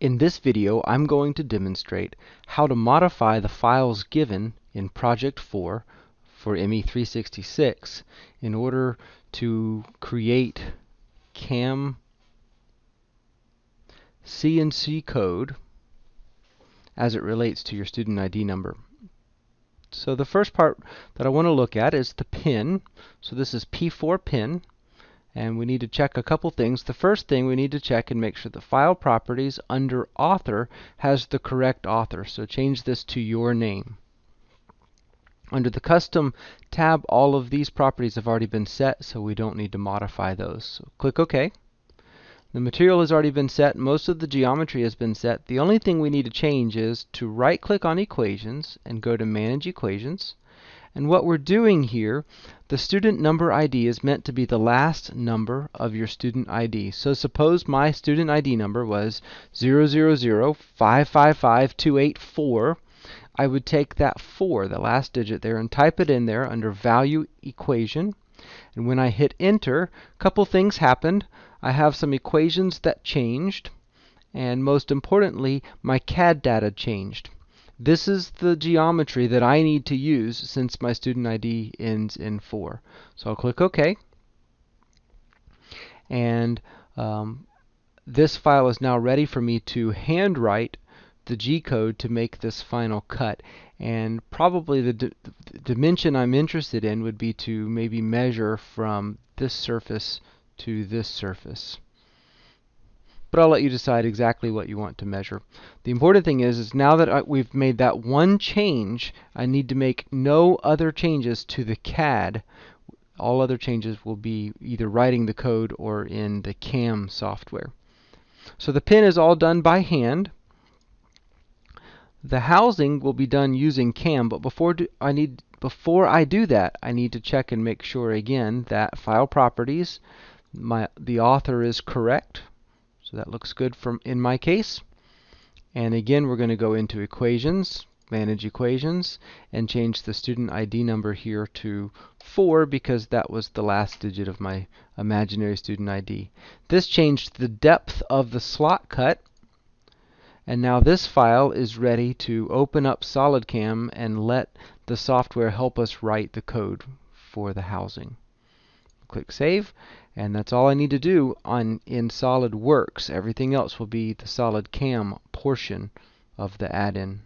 In this video, I'm going to demonstrate how to modify the files given in Project 4 for ME366 in order to create CAM CNC code as it relates to your student ID number. So the first part that I want to look at is the pin. So this is P4 pin. And we need to check a couple things. The first thing we need to check and make sure the file properties under author has the correct author. So change this to your name. Under the custom tab, all of these properties have already been set, so we don't need to modify those. So click OK. The material has already been set. Most of the geometry has been set. The only thing we need to change is to right click on equations and go to manage equations. And what we're doing here, the student number ID is meant to be the last number of your student ID. So suppose my student ID number was 000555284. I would take that 4, the last digit there, and type it in there under value equation. And when I hit enter, a couple things happened. I have some equations that changed, and most importantly, my CAD data changed. This is the geometry that I need to use since my student ID ends in 4. So I'll click OK. And this file is now ready for me to handwrite the G-code to make this final cut. And probably the dimension I'm interested in would be to maybe measure from this surface to this surface. But I'll let you decide exactly what you want to measure. The important thing is now that we've made that one change, I need to make no other changes to the CAD. All other changes will be either writing the code or in the CAM software. So the pin is all done by hand. The housing will be done using CAM, but before I do that, I need to check and make sure again that file properties, the author is correct. So that looks good in my case. And again, we're going to go into equations, manage equations, and change the student ID number here to 4 because that was the last digit of my imaginary student ID. This changed the depth of the slot cut. And now this file is ready to open up SolidCAM and let the software help us write the code for the housing. Click Save, and that's all I need to do in SolidWorks. Everything else will be the SolidCAM portion of the add-in.